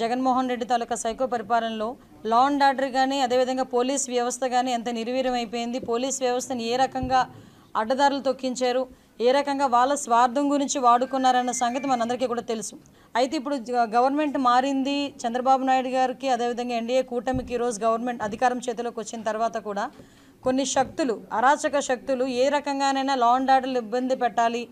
జగన్మోహన్ రెడ్డి తాలూకా psycho పరిపాలనలో law and order కానీ అదేవిధంగా పోలీస్ వ్యవస్థ కానీ ఎంత నిర్వీర్యం అయిపోయింది. పోలీస్ వ్యవస్థను ఏ రకంగా అడ్డదారులు తొక్కించారు, ఏ రకంగా వాళ్ళ స్వార్థం గురించి వాడుకున్నారన్న సంగతి మనందరికీ కూడా తెలుసు. అయితే ఇప్పుడు గవర్నమెంట్ మారింది, చంద్రబాబు నాయుడు గారికి అదేవిధంగా ఎన్డీఏ కూటమికి ఈరోజు గవర్నమెంట్ అధికారం చేతిలోకి వచ్చిన తర్వాత కూడా కొన్ని శక్తులు, అరాచక శక్తులు ఏ రకంగానైనా లా అండ్ ఆర్డర్లు ఇబ్బంది పెట్టాలి,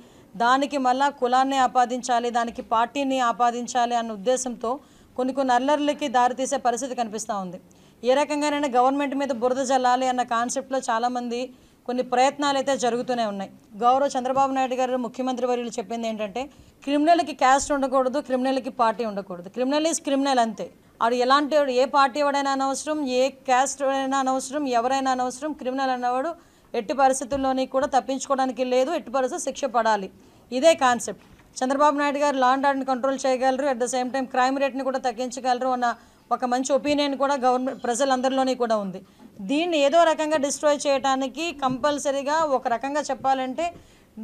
దానికి మళ్ళా కులాన్ని ఆపాదించాలి, దానికి పార్టీని ఆపాదించాలి అన్న ఉద్దేశంతో కొన్ని అల్లర్లకి దారితీసే పరిస్థితి కనిపిస్తూ ఉంది. ఏ రకంగానైనా గవర్నమెంట్ మీద బురద జల్లాలి అన్న కాన్సెప్ట్లో చాలామంది కొన్ని ప్రయత్నాలు అయితే జరుగుతూనే ఉన్నాయి. గౌరవ చంద్రబాబు నాయుడు గారు ముఖ్యమంత్రి వర్యులు చెప్పింది ఏంటంటే క్రిమినల్కి క్యాస్ట్ ఉండకూడదు, క్రిమినల్కి పార్టీ ఉండకూడదు. క్రిమినల్ ఈజ్ క్రిమినల్ అంతే. ఆడు ఎలాంటి ఏ పార్టీ వాడైనా అనవసరం, ఏ క్యాస్ట్ అయినా అనవసరం, ఎవరైనా అనవసరం. క్రిమినల్ అన్నవాడు ఎట్టి పరిస్థితుల్లోని కూడా తప్పించుకోవడానికి లేదు, ఎట్టి పరిస్థితులు శిక్ష పడాలి. ఇదే కాన్సెప్ట్. చంద్రబాబు నాయుడు గారు లా అండ్ ఆర్డర్ని కంట్రోల్ చేయగలరు, at the same time crime రేట్ని కూడా తగ్గించగలరు అన్న ఒక మంచి ఒపీనియన్ కూడా గవర్నమెంట్ ప్రజలందరిలోని కూడా ఉంది. దీన్ని ఏదో రకంగా డిస్ట్రాయ్ చేయడానికి కంపల్సరీగా ఒక రకంగా చెప్పాలంటే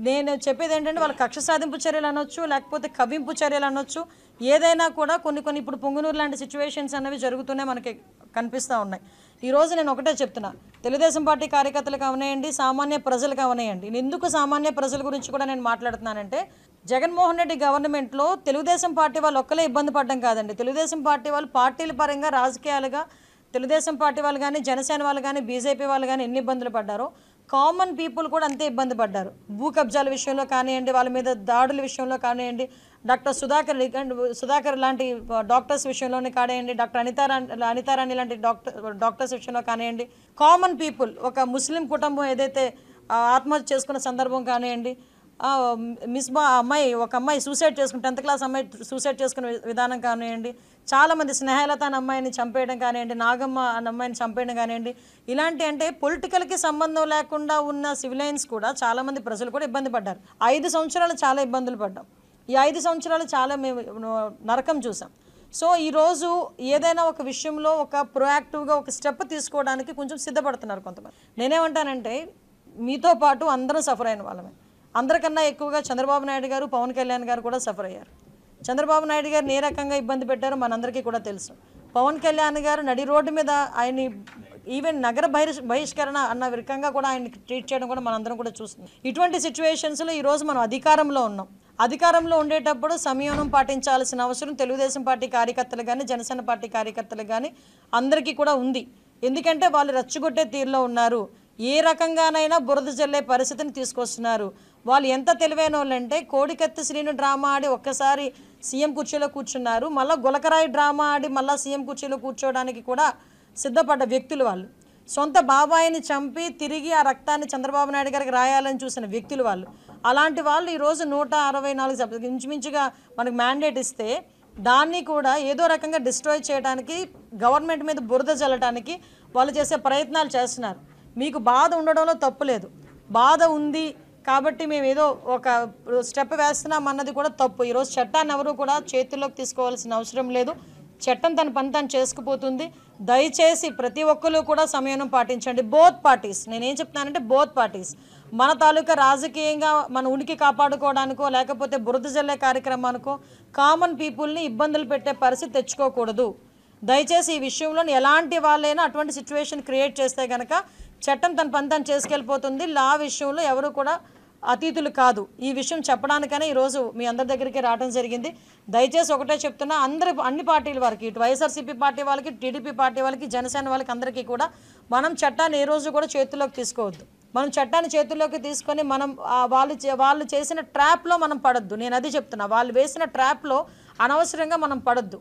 నేను చెప్పేది ఏంటంటే వాళ్ళ కక్ష సాధింపు చర్యలు అనొచ్చు, లేకపోతే కవ్వింపు చర్యలు అనొచ్చు. ఏదైనా కూడా కొన్ని ఇప్పుడు పొంగునూరు లాంటి సిచ్యువేషన్స్ అనేవి జరుగుతూనే మనకి కనిపిస్తూ ఉన్నాయి. ఈరోజు నేను ఒకటే చెప్తున్నా, తెలుగుదేశం పార్టీ కార్యకర్తలకు అవనేయండి, సామాన్య ప్రజలకు అవనేయండి. ఎందుకు సామాన్య ప్రజల గురించి కూడా నేను మాట్లాడుతున్నానంటే జగన్మోహన్ రెడ్డి గవర్నమెంట్లో తెలుగుదేశం పార్టీ వాళ్ళు ఒక్కలే ఇబ్బంది పడడం కాదండి. తెలుగుదేశం పార్టీ వాళ్ళు పార్టీల పరంగా రాజకీయాలుగా తెలుగుదేశం పార్టీ వాళ్ళు కానీ, జనసేన వాళ్ళు కానీ, బీజేపీ వాళ్ళు కానీ ఎన్ని ఇబ్బందులు పడ్డారో కామన్ పీపుల్ కూడా అంతే ఇబ్బంది పడ్డారు. భూ కబ్జాల విషయంలో కానివ్వండి, వాళ్ళ మీద దాడుల విషయంలో కానివ్వండి, డాక్టర్ సుధాకర్ లాంటి డాక్టర్స్ విషయంలోనే కానివ్వండి, డాక్టర్ అనితారాణి లాంటి డాక్టర్స్ విషయంలో కానివ్వండి, కామన్ పీపుల్ ఒక ముస్లిం కుటుంబం ఏదైతే ఆత్మహత్య చేసుకున్న సందర్భం కానివ్వండి, ఒక అమ్మాయి సూసైడ్ చేసుకుని 10th క్లాస్ అమ్మాయి సూసైడ్ చేసుకునే విధానం కానివ్వండి, చాలామంది స్నేహలత అనే అమ్మాయిని చంపేయడం కానివ్వండి, నాగమ్మ అనే అమ్మాయిని చంపేయడం కానివ్వండి, ఇలాంటి అంటే పొలిటికల్కి సంబంధం లేకుండా ఉన్న సివిలైన్స్ కూడా చాలామంది ప్రజలు కూడా ఇబ్బంది పడ్డారు. 5 సంవత్సరాలు చాలా ఇబ్బందులు పడ్డాం. ఈ 5 సంవత్సరాలు చాలా మేము నరకం చూసాం. సో ఈరోజు ఏదైనా ఒక విషయంలో ఒక ప్రొయాక్టివ్గా ఒక స్టెప్ తీసుకోవడానికి కొంచెం సిద్ధపడుతున్నారు కొంతమంది. నేనేమంటానంటే మీతో పాటు అందరం సఫర్ అయిన వాళ్ళమే. అందరికన్నా ఎక్కువగా చంద్రబాబు నాయుడు గారు, పవన్ కళ్యాణ్ గారు కూడా సఫర్ అయ్యారు. చంద్రబాబు నాయుడు గారిని ఏ రకంగా ఇబ్బంది పెట్టారో మనందరికీ కూడా తెలుసు. పవన్ కళ్యాణ్ గారు నడి రోడ్డు మీద ఆయన్ని ఈవెన్ నగర బహిష్కరణ అన్న రకంగా కూడా ఆయన్ని ట్రీట్ చేయడం కూడా మనందరం కూడా చూస్తున్నాం. ఇటువంటి సిచ్యువేషన్స్లో ఈరోజు మనం అధికారంలో ఉన్నాం. అధికారంలో ఉండేటప్పుడు సంయమనం పాటించాల్సిన అవసరం తెలుగుదేశం పార్టీ కార్యకర్తలు కానీ, జనసేన పార్టీ కార్యకర్తలు కానీ అందరికీ కూడా ఉంది. ఎందుకంటే వాళ్ళు రెచ్చగొట్టే తీరులో ఉన్నారు. ఏ రకంగానైనా బురద జల్లే పరిస్థితిని తీసుకొస్తున్నారు. వాళ్ళు ఎంత తెలివైన వాళ్ళంటే కోడికత్తి శ్రీను డ్రామా ఆడి ఒక్కసారి సీఎం కుర్చీలో కూర్చున్నారు, మళ్ళీ గులకరాయి డ్రామా ఆడి మళ్ళీ సీఎం కుర్చీలో కూర్చోవడానికి కూడా సిద్ధపడ్డ వ్యక్తులు వాళ్ళు. సొంత బాబాయిని చంపి తిరిగి ఆ రక్తాన్ని చంద్రబాబు నాయుడు గారికి రాయాలని చూసిన వ్యక్తులు వాళ్ళు. అలాంటి వాళ్ళు ఈరోజు 164 ఇంచుమించుగా మనకు మ్యాండేట్ ఇస్తే దాన్ని కూడా ఏదో రకంగా డిస్ట్రాయ్ చేయడానికి, గవర్నమెంట్ మీద బురద జల్లడానికి వాళ్ళు చేసే ప్రయత్నాలు చేస్తున్నారు. మీకు బాధ ఉండడంలో తప్పు లేదు. బాధ ఉంది కాబట్టి మేము ఏదో ఒక స్టెప్ వేస్తున్నాం అన్నది కూడా తప్పు. ఈరోజు చట్టాన్ని ఎవరు కూడా చేతుల్లోకి తీసుకోవాల్సిన అవసరం లేదు. చట్టం తన పని తను చేసుకుపోతుంది. దయచేసి ప్రతి ఒక్కరు కూడా సంయమనం పాటించండి. బోత్ పార్టీస్, నేనేం చెప్తానంటే బోత్ పార్టీస్ మన తాలూకా రాజకీయంగా మన ఉనికి కాపాడుకోవడానికో లేకపోతే బురద జల్లే కార్యక్రమానికో కామన్ పీపుల్ని ఇబ్బందులు పెట్టే పరిస్థితి తెచ్చుకోకూడదు. దయచేసి ఈ విషయంలో ఎలాంటి వాళ్ళైనా అటువంటి సిచ్యువేషన్ క్రియేట్ చేస్తే కనుక చట్టం తన పని తను చేసుకెళ్ళిపోతుంది. లా విషయంలో ఎవరు కూడా అతీతులు కాదు. ఈ విషయం చెప్పడానికనే ఈరోజు మీ అందరి దగ్గరికి రావడం జరిగింది. దయచేసి ఒకటే చెప్తున్నా, అన్ని పార్టీల వారికి, ఇటు వైఎస్ఆర్సీపీ పార్టీ వాళ్ళకి, టీడీపీ పార్టీ వాళ్ళకి, జనసేన వాళ్ళకి అందరికీ కూడా మనం చట్టాన్ని ఏ రోజు కూడా చేతుల్లోకి తీసుకోవద్దు. మనం చట్టాన్ని చేతుల్లోకి తీసుకొని మనం వాళ్ళు చేసిన ట్రాప్లో మనం పడొద్దు. నేను అది చెప్తున్నా, వాళ్ళు వేసిన ట్రాప్లో అనవసరంగా మనం పడొద్దు.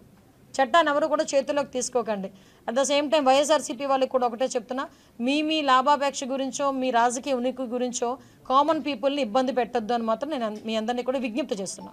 చట్టాన్ని ఎవరు కూడా చేతుల్లోకి తీసుకోకండి. At the same time YSRCP వాళ్ళకి కూడా ఒకటే చెప్తున్నా, మీ లాభాపేక్ష గురించో మీ రాజకీయ ఉనికి గురించో కామన్ పీపుల్ని ఇబ్బంది పెట్టొద్దు అని మాత్రం నేను మీ అందరినీ కూడా విజ్ఞప్తి చేస్తున్నా.